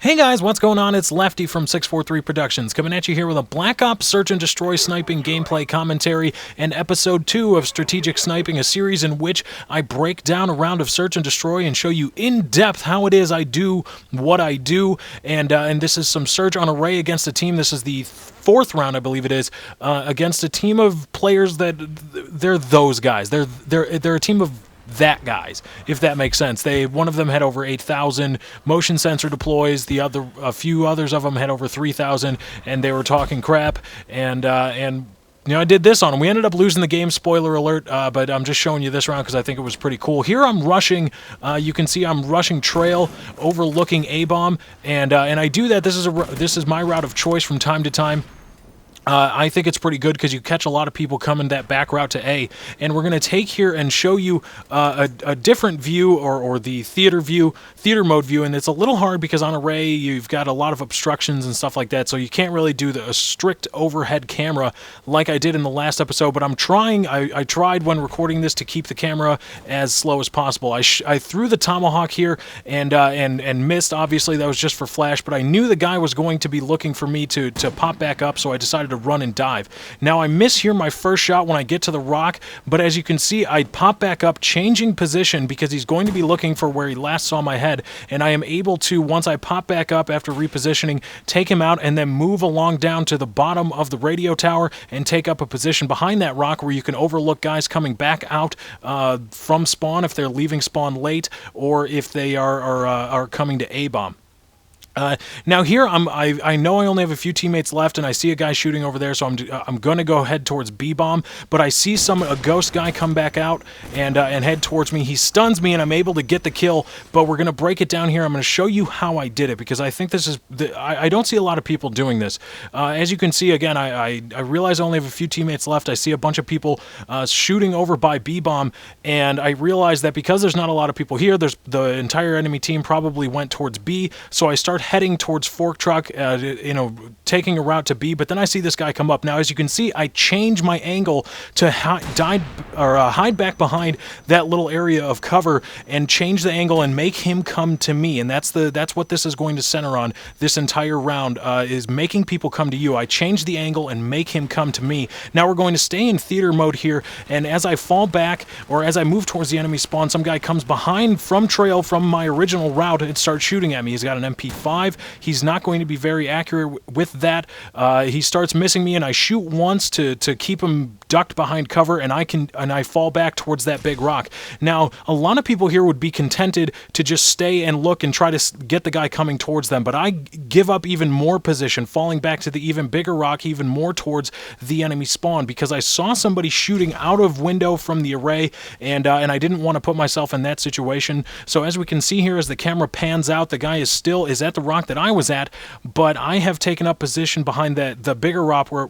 Hey guys, what's going on? It's Lefty from 643 Productions, coming at you here with a Black Ops Search and Destroy Sniping gameplay commentary and Episode 2 of Strategic Sniping, a series in which I break down a round of Search and Destroy and show you in depth how it is I do what I do. And this is some Search on Array against a team. This is the fourth round, I believe it is, against a team of players that they're those guys. They're a team of that guys, if that makes sense. One of them had over 8,000 motion sensor deploys. A few others of them had over 3,000, and they were talking crap. And you know, I did this on them. We ended up losing the game, spoiler alert, but I'm just showing you this round because I think it was pretty cool. Here I'm rushing, you can see I'm rushing trail, overlooking A-bomb, and I do that. This is my route of choice from time to time. I think it's pretty good because you catch a lot of people coming that back route to A, and we're going to take here and show you a different view, or the theater mode view, and it's a little hard because on Array you've got a lot of obstructions and stuff like that, so you can't really do a strict overhead camera like I did in the last episode, but I'm trying. I tried when recording this to keep the camera as slow as possible. I threw the tomahawk here and missed. Obviously that was just for flash, but I knew the guy was going to be looking for me to pop back up, so I decided to run and dive. Now I miss here my first shot when I get to the rock, but as you can see I pop back up, changing position because he's going to be looking for where he last saw my head, and I am able to, once I pop back up after repositioning, take him out and then move along down to the bottom of the radio tower and take up a position behind that rock where you can overlook guys coming back out from spawn if they're leaving spawn late, or if they are coming to A-bomb. Now here I know I only have a few teammates left, and I see a guy shooting over there, so I'm going to go head towards B-bomb. But I see a ghost guy come back out and head towards me. He stuns me, and I'm able to get the kill. But we're going to break it down here. I'm going to show you how I did it because I think this is I don't see a lot of people doing this. As you can see, again, I realize I only have a few teammates left. I see a bunch of people shooting over by B-bomb, and I realize that because there's not a lot of people here, the entire enemy team probably went towards B. So I start heading towards Fork Truck, taking a route to B, but then I see this guy come up. Now, as you can see, I change my angle to hide back behind that little area of cover and change the angle and make him come to me, and that's what this is going to center on this entire round, is making people come to you. I change the angle and make him come to me. Now we're going to stay in theater mode here, and as I fall back, or as I move towards the enemy spawn, some guy comes behind from trail from my original route and starts shooting at me. He's got an MP5. He's not going to be very accurate with that. He starts missing me, and I shoot once to keep him ducked behind cover, and I fall back towards that big rock. Now, a lot of people here would be contented to just stay and look and try to get the guy coming towards them, but I give up even more position, falling back to the even bigger rock, even more towards the enemy spawn, because I saw somebody shooting out of window from the array, and I didn't want to put myself in that situation. So as we can see here, as the camera pans out, the guy is at the rock that I was at, but I have taken up position behind the bigger rock where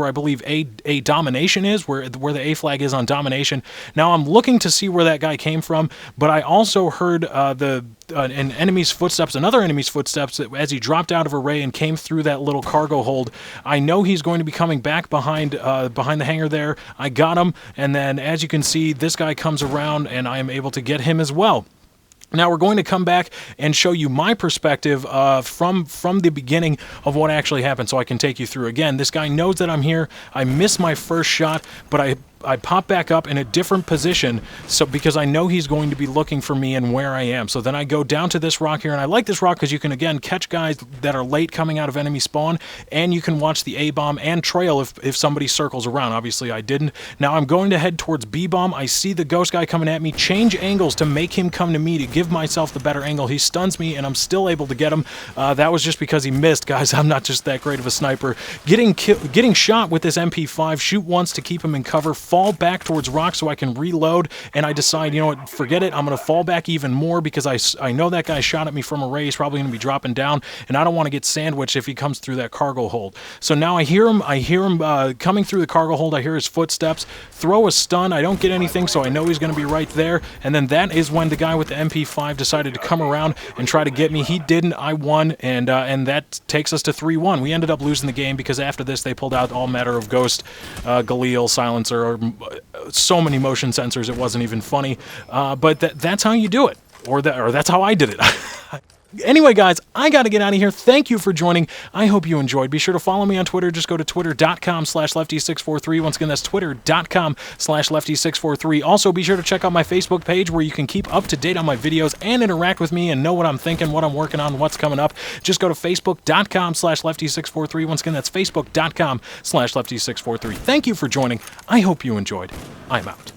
I believe A domination is, where the A flag is on domination. Now I'm looking to see where that guy came from, but I also heard another enemy's footsteps as he dropped out of array and came through that little cargo hold. I know he's going to be coming back behind the hangar there. I got him, and then as you can see, this guy comes around and I am able to get him as well. Now we're going to come back and show you my perspective from the beginning of what actually happened, so I can take you through. Again, this guy knows that I'm here. I missed my first shot, but I pop back up in a different position, so because I know he's going to be looking for me and where I am. So then I go down to this rock here, and I like this rock because you can again catch guys that are late coming out of enemy spawn, and you can watch the A-bomb and trail if somebody circles around. Obviously I didn't. Now I'm going to head towards B-bomb. I see the ghost guy coming at me, change angles to make him come to me to give myself the better angle. He stuns me, and I'm still able to get him. That was just because he missed, guys. I'm not just that great of a sniper. Getting shot with this MP5, shoot once to keep him in cover, fall back towards rock so I can reload, and I decide, you know what, forget it, I'm going to fall back even more because I know that guy shot at me from array. He's probably going to be dropping down, and I don't want to get sandwiched if he comes through that cargo hold. So now I hear him coming through the cargo hold. I hear his footsteps, throw a stun. I don't get anything, so I know he's going to be right there, and then that is when the guy with the MP5 decided to come around and try to get me. He didn't. I won, and that takes us to 3-1. We ended up losing the game because after this they pulled out all matter of ghost, Galil, silencer, or so many motion sensors it wasn't even funny. But that's how you do it, or that's how I did it. Anyway, guys, I got to get out of here. Thank you for joining. I hope you enjoyed. Be sure to follow me on Twitter. Just go to twitter.com/lefty643. Once again, that's twitter.com/lefty643. Also, be sure to check out my Facebook page where you can keep up to date on my videos and interact with me and know what I'm thinking, what I'm working on, what's coming up. Just go to facebook.com/lefty643. Once again, that's facebook.com/lefty643. Thank you for joining. I hope you enjoyed. I'm out.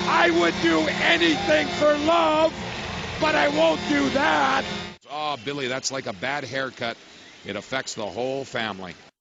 I would do anything for love, but I won't do that. Oh, Billy, that's like a bad haircut. It affects the whole family.